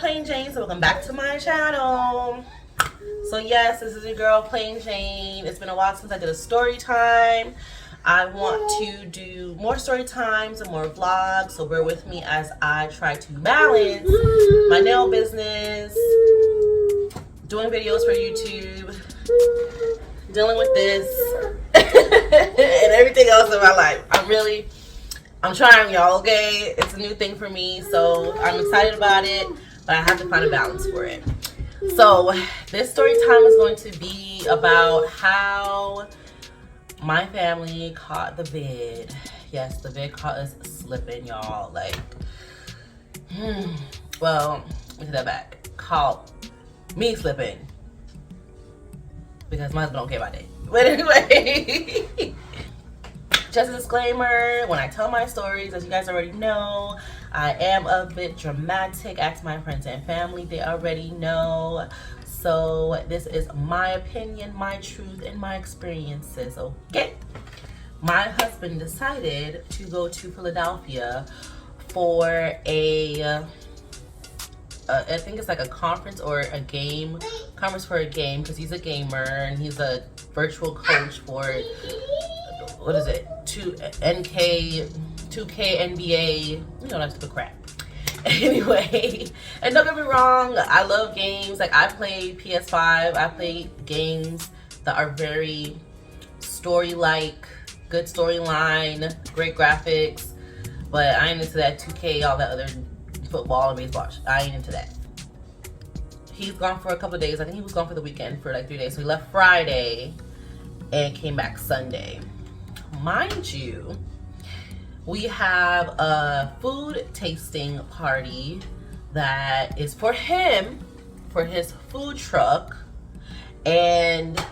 PlainJains, and welcome back to my channel. So yes, this is your girl PlainJains. It's been a while since I did a story time. I want to do more story times and more vlogs, so bear with me as I try to balance my nail business, doing videos for YouTube, dealing with this, and everything else in my life. I'm trying, y'all, okay? It's a new thing for me, so I'm excited about it, but I have to find a balance for it. So this story time is going to be about how my family caught the vid. Yes, the vid caught us slipping, y'all. Like, well, let me take that back. Caught me slipping. Because my husband don't care about it. But anyway, just a disclaimer, when I tell my stories, as you guys already know, I am a bit dramatic. Ask my friends and family, they already know. So this is my opinion, my truth, and my experiences, okay? My husband decided to go to Philadelphia for I think it's like a conference or a game, conference for a game, because he's a gamer and he's a virtual coach for, what is it, 2K NBA, you know, that's the crap. Anyway, and don't get me wrong, I love games. Like, I play PS5, I play games that are very story-like, good storyline, great graphics, but I ain't into that 2K, all that other football and baseball. I ain't into that. He's gone for a couple of days. I think he was gone for the weekend for like 3 days. So he left Friday and came back Sunday. Mind you, we have a food tasting party that is for him, for his food truck, and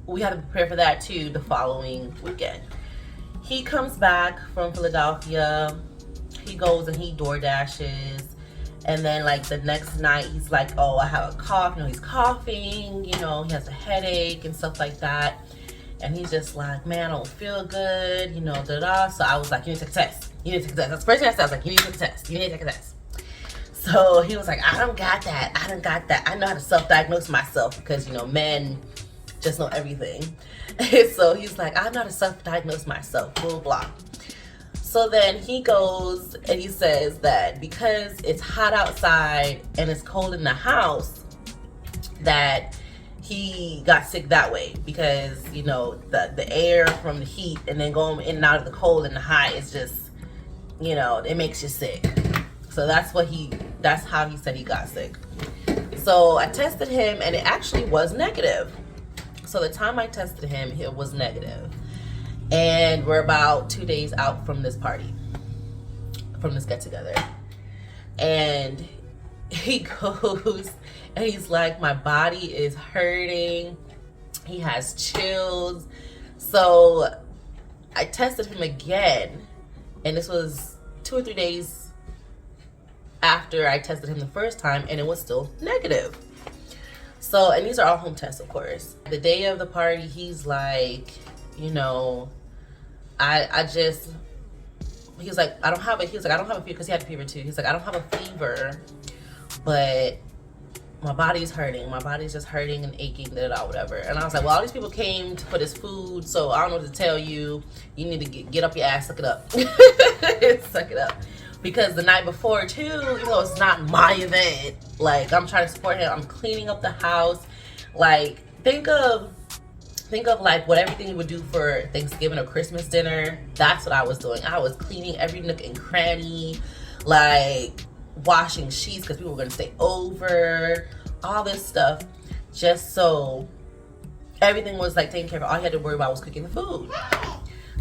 we had to prepare for that too the following weekend. He comes back from Philadelphia, he goes and he door dashes, and then like the next night he's like, oh, I have a cough, you know, he's coughing, you know, he has a headache and stuff like that. And he's just like, man, I don't feel good, you know, da-da. So I was like, you need to take a test. You need to take a test. That's the first thing I said. I was like, you need to take a test. You need to take a test. So he was like, I don't got that. I don't got that. I know how to self-diagnose myself because, you know, men just know everything. So he's like, I know how to self-diagnose myself, blah, blah. So then he goes and he says that because it's hot outside and it's cold in the house, that he got sick that way because, you know, the air from the heat and then going in and out of the cold and the hot is just, you know, it makes you sick. So that's how he said he got sick. So I tested him and it actually was negative. So the time I tested him, it was negative. And we're about 2 days out from this party, from this get together. And he goes and he's like, my body is hurting. He has chills. So I tested him again, and this was 2 or 3 days after I tested him the first time, and it was still negative. So, and these are all home tests, of course. The day of the party, he's like, you know, he was like, I don't have a fever, because he had a fever too. He's like, I don't have a fever, but my body's hurting. My body's just hurting and aching, whatever. And I was like, well, all these people came for this food, so I don't know what to tell you. You need to get up your ass, suck it up. Suck it up. Because the night before too, even though it's not my event, like, I'm trying to support him. I'm cleaning up the house. Like, think of like what everything you would do for Thanksgiving or Christmas dinner. That's what I was doing. I was cleaning every nook and cranny, like washing sheets because people were going to stay over, all this stuff, just so everything was like taken care of. All you had to worry about was cooking the food.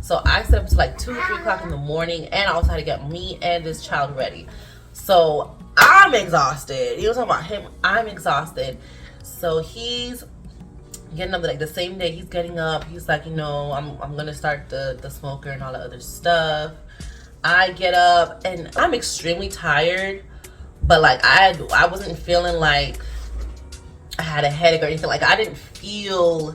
So I set up to like 2 or 3 o'clock in the morning, and I also had to get me and this child ready. So I'm exhausted. You know, talking about him, I'm exhausted. So he's getting up, like the same day he's getting up, he's like, you know, I'm gonna start the smoker and all the other stuff. I get up and I'm extremely tired, but like I wasn't feeling like I had a headache or anything. Like, I didn't feel,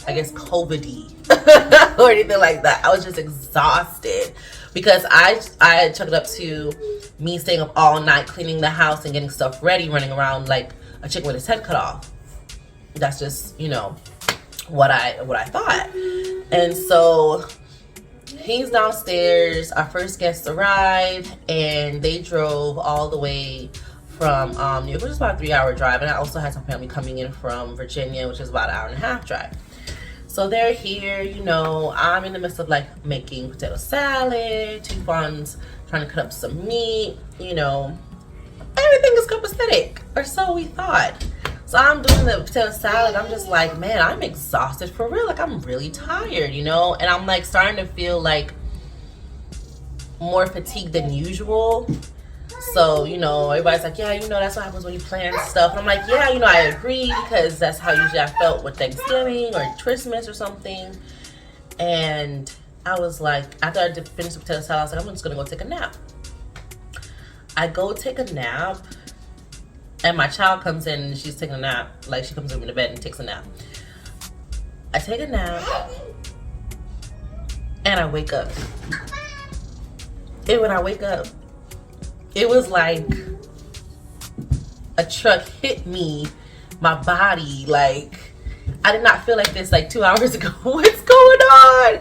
I guess, COVID-y or anything like that. I was just exhausted. because I took it up to me staying up all night cleaning the house and getting stuff ready, running around like a chicken with his head cut off. That's just, you know, what I thought. And so he's downstairs. Our first guests arrived, and they drove all the way from New York, which is about a 3-hour drive. And I also had some family coming in from Virginia, which is about an 1.5-hour drive. So they're here, you know, I'm in the midst of like making potato salad, Tufon's trying to cut up some meat, you know, everything is copacetic, or so we thought. So I'm doing the potato salad. I'm just like, man, I'm exhausted for real. Like, I'm really tired, you know? And I'm like starting to feel like more fatigued than usual. So, you know, everybody's like, yeah, you know, that's what happens when you plan stuff. And I'm like, yeah, you know, I agree, because that's how usually I felt with Thanksgiving or Christmas or something. And I was like, after I finished the potato salad, I was like, I'm just gonna go take a nap. I go take a nap, and my child comes in and she's taking a nap. Like, she comes in the bed and takes a nap. I take a nap, and I wake up. And when I wake up, it was like a truck hit me, my body. Like, I did not feel like this like 2 hours ago. What's going on?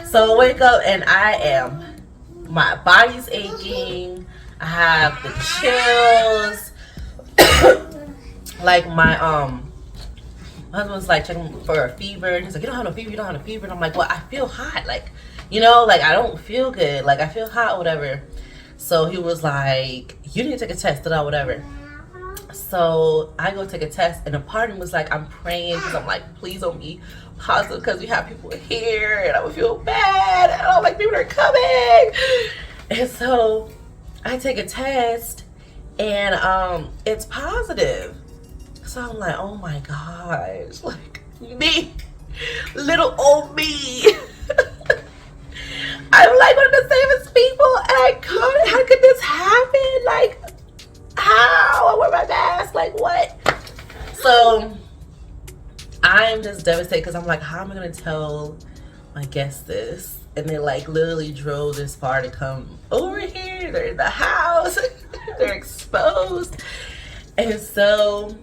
So I wake up and my body's aching. I have the chills. Like, my husband's like checking for a fever, and he's like, you don't have no fever, you don't have no fever. And I'm like, well, I feel hot. Like, you know, like, I don't feel good. Like, I feel hot, whatever. So he was like, you need to take a test, whatever. So I go take a test, and a part of me was like, I'm praying, because I'm like, please don't be positive, because we have people here, and I would feel bad. And I'm like, people are coming. And so I take a test, and it's positive. So I'm like, oh my gosh, like, me, little old me. I'm like one of the safest people, and I caught it. How could this happen? Like, how? I wear my mask, like, what? So I'm just devastated, because I'm like, how am I gonna tell my guests this? And they like literally drove this far to come over here. They're in the house. They're exposed. And so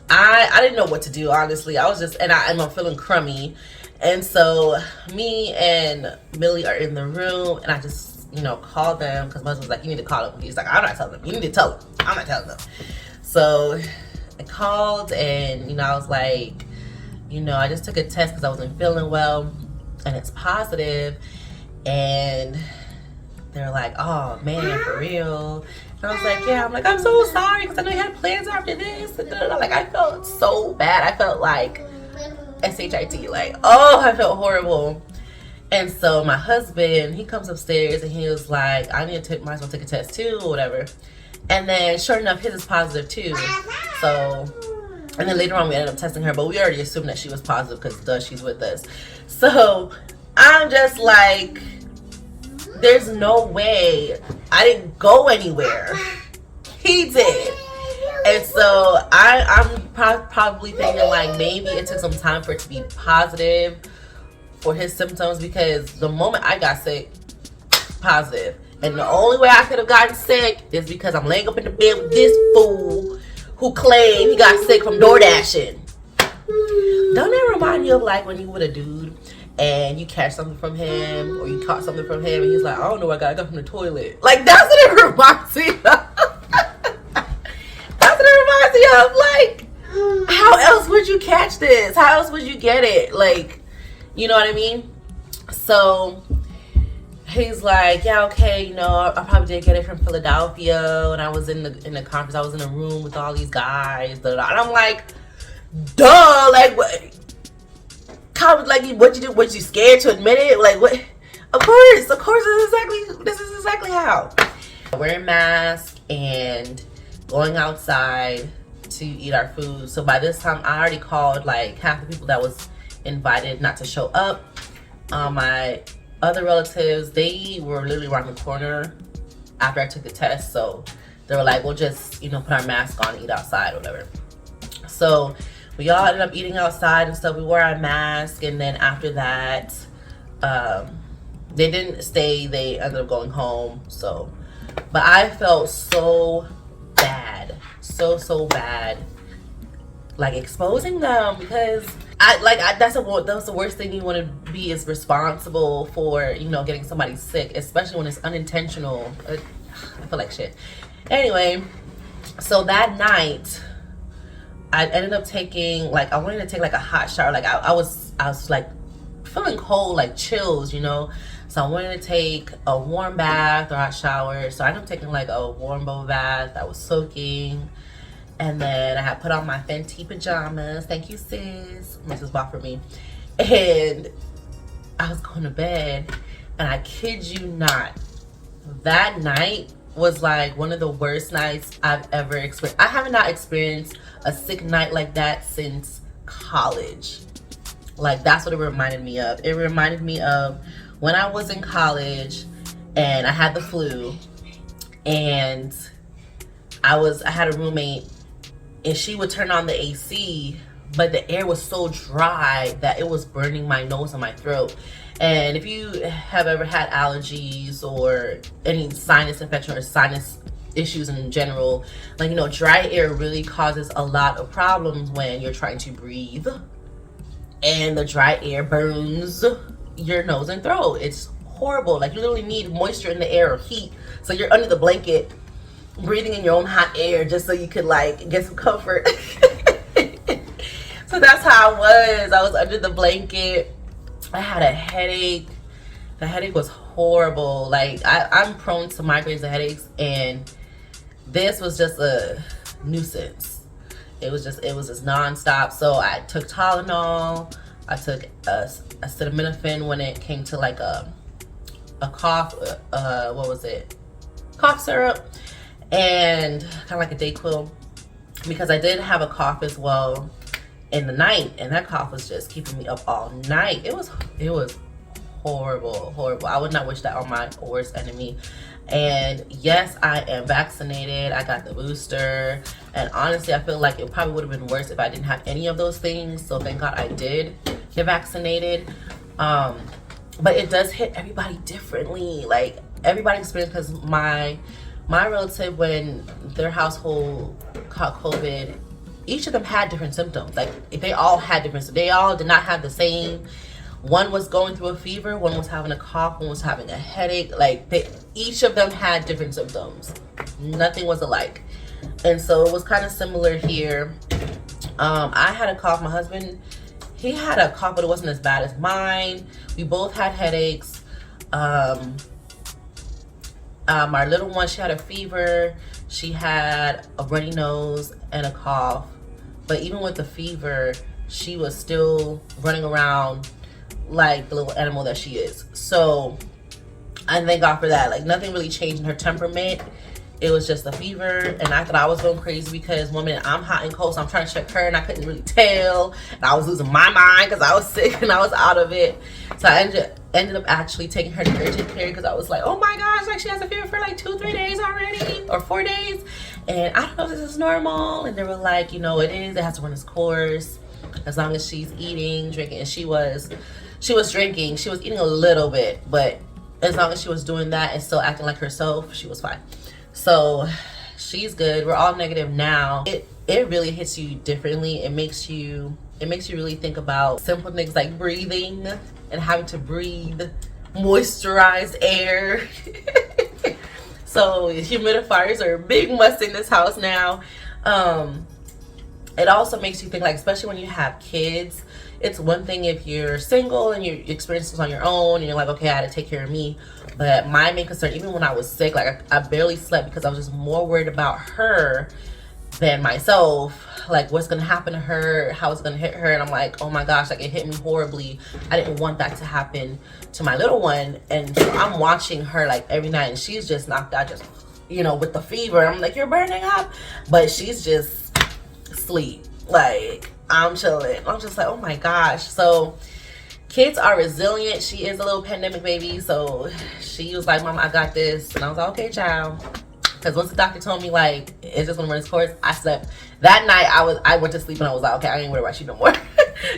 I didn't know what to do, honestly. I was just, and I'm feeling crummy. And so me and Millie are in the room, and I just, you know, called them, because my husband's like, you need to call them. He's like, I'm not telling them. You need to tell them. I'm not telling them. So I called, and, you know, I was like, you know, I just took a test because I wasn't feeling well, and it's positive. And they're like, oh man, for real? And I was like, yeah. I'm like, I'm so sorry, because I know you had plans after this. And like, I felt so bad. I felt like SHIT, like, oh, I felt horrible. And so my husband, he comes upstairs, and he was like, I need to might as well take a test too, or whatever. And then sure enough, his is positive too. So, and then later on we ended up testing her, but we already assumed that she was positive, because she's with us. So I'm just like, there's no way. I didn't go anywhere. He did. And so I'm probably thinking like, maybe it took some time for it to be positive for his symptoms, because the moment I got sick, positive. And the only way I could have gotten sick is because I'm laying up in the bed with this fool who claimed he got sick from door dashing. Don't that remind you of like when you with a dude and you catch something from him, or you caught something from him, and he's like, I don't know what I got from the toilet. Like, that's what it reminds me of. That's what it reminds me of. Like, how else would you catch this? How else would you get it? Like, you know what I mean? So he's like, yeah, okay, you know, I probably did get it from Philadelphia, and I was in the conference. I was in a room with all these guys, and I'm like, duh, like, what? Like, what you do? Was you scared to admit it? Like, what? Of course, this is exactly how. Wearing masks and going outside to eat our food. So by this time, I already called like half the people that was invited not to show up. My other relatives, they were literally around the corner after I took the test, so they were like, we'll just, you know, put our mask on and eat outside or whatever. So we all ended up eating outside and stuff. We wore our mask, and then after that, They didn't stay. They ended up going home. So, but I felt so bad, so bad, like exposing them, because that's the worst thing you want to be, is responsible for, you know, getting somebody sick, especially when it's unintentional. I feel like shit. Anyway, so that night I ended up taking, like, I wanted to take like a hot shower. Like I was like feeling cold, like chills, you know. So I wanted to take a warm bath or hot shower. So I ended up taking like a warm bubble bath. I was soaking. And then I had put on my Fenty pajamas. Thank you, sis. Mrs. bought for me. And I was going to bed. And I kid you not, that night was like one of the worst nights I've ever experienced. I have not experienced a sick night like that since college. Like, that's what it reminded me of. It reminded me of when I was in college and I had the flu, and I had a roommate, and she would turn on the AC, but the air was so dry that it was burning my nose and my throat. And if you have ever had allergies or any sinus infection or sinus issues in general, like, you know, dry air really causes a lot of problems when you're trying to breathe. And the dry air burns your nose and throat. It's horrible. Like, you literally need moisture in the air or heat. So you're under the blanket breathing in your own hot air just so you could like get some comfort. So that's how I was. I was under the blanket. I had a headache. The headache was horrible. Like, I'm prone to migraines and headaches, and this was just a nuisance. It was just nonstop. So I took Tylenol. I took acetaminophen when it came to like a cough. What was it? Cough syrup, and kind of like a Dayquil, because I did have a cough as well in the night, and that cough was just keeping me up all night. It was horrible. I would not wish that on my worst enemy. And yes, I am vaccinated. I got the booster, and honestly, I feel like it probably would have been worse if I didn't have any of those things. So thank God I did get vaccinated. But it does hit everybody differently. Like, everybody experienced, because my relative, when their household caught COVID, each of them had different symptoms. Like, they all had different. They all did not have the same. One was going through a fever, one was having a cough, one was having a headache. Like, each of them had different symptoms. Nothing was alike. And so it was kind of similar here. I had a cough. My husband, he had a cough, but it wasn't as bad as mine. We both had headaches. Our little one, she had a fever. She had a runny nose and a cough. But even with the fever, she was still running around like the little animal that she is. So I thank God for that. Like, nothing really changed in her temperament. It was just a fever, and I thought I was going crazy because one minute I'm hot and cold, so I'm trying to check her, and I couldn't really tell, and I was losing my mind because I was sick and I was out of it. So I ended up actually taking her to urgent care, because I was like, oh my gosh, like, she has a fever for like 2-3 days already, or 4 days, and I don't know if this is normal. And they were like, you know, it is. It has to run its course as long as she's eating, drinking. And she was drinking. She was eating a little bit, but as long as she was doing that and still acting like herself, she was fine. So she's good. We're all negative now. It really hits you differently. It makes you really think about simple things like breathing and having to breathe moisturized air. So humidifiers are a big must in this house now. It also makes you think, like, especially when you have kids, it's one thing if you're single and you experience this on your own and you're like, okay, I had to take care of me. But my main concern, even when I was sick, like, I barely slept because I was just more worried about her than myself. Like, what's gonna happen to her, how it's gonna hit her. And I'm like, oh my gosh, like, it hit me horribly. I didn't want that to happen to my little one. And so I'm watching her like every night, and she's just knocked out, just, you know, with the fever. I'm like, you're burning up, but she's just asleep. Like, I'm chilling. I'm just like, oh my gosh. So kids are resilient. She is a little pandemic baby, so she was like, Mom, I got this. And I was like, okay, child. Because once the doctor told me, like, it's just gonna run its course, I slept. That night, I went to sleep, and I was like, okay, I ain't worried about you no more.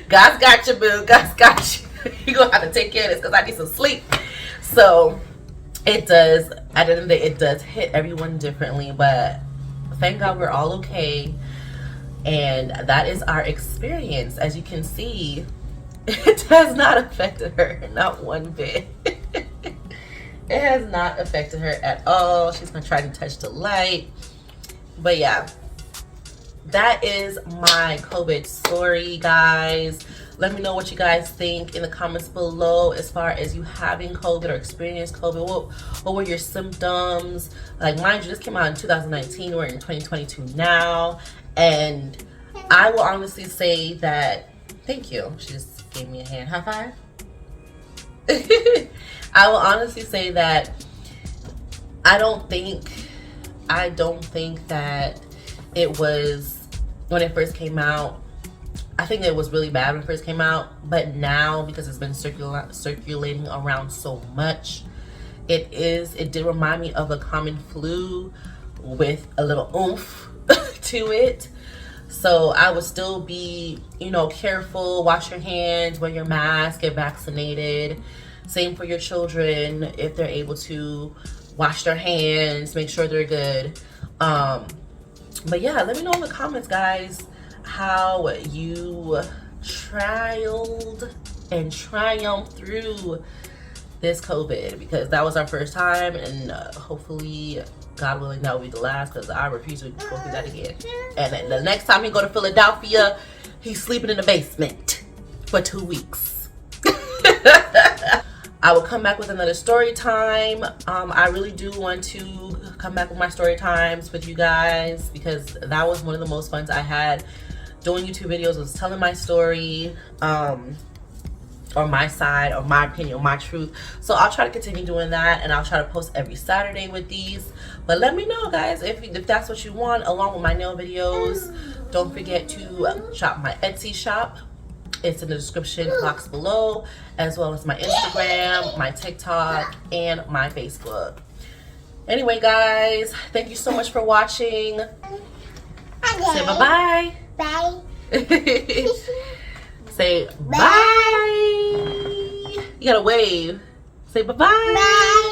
God's got you, boo. God's got you. You're gonna have to take care of this because I need some sleep. So it does, at the end of the day, it does hit everyone differently, but thank God we're all okay. And that is our experience. As you can see, it has not affected her, not one bit. It has not affected her at all. She's gonna try to touch the light. But yeah, that is my COVID story, guys. Let me know what you guys think in the comments below as far as you having COVID or experienced COVID. What were your symptoms? Like, mind you, this came out in 2019. We're in 2022 now. And I will honestly say that, thank you. She just gave me a hand high five. I will honestly say that I don't think that it was, when it first came out, I think it was really bad when it first came out, but now, because it's been circulating around so much, it did remind me of a common flu with a little oomph to it. So I would still be, careful, wash your hands, wear your mask, get vaccinated. Same for your children, if they're able to wash their hands, make sure they're good. But yeah, let me know in the comments, guys, how you trialed and triumphed through this COVID, because that was our first time, and hopefully, God willing, that will be the last, because I refuse to go through that again. And then the next time he go to Philadelphia, he's sleeping in the basement for 2 weeks. I will come back with another story time. I really do want to come back with my story times with you guys, because that was one of the most fun I had doing YouTube videos, was telling my story, or my side, or my opinion, or my truth. So I'll try to continue doing that, and I'll try to post every Saturday with these. But let me know, guys, if that's what you want, along with my nail videos. Don't forget to shop my Etsy shop. It's in the description box below, as well as my Instagram, my TikTok, and my Facebook. Anyway, guys, thank you so much for watching. Say bye-bye. Bye. Say bye. You gotta wave. Say bye-bye. Bye.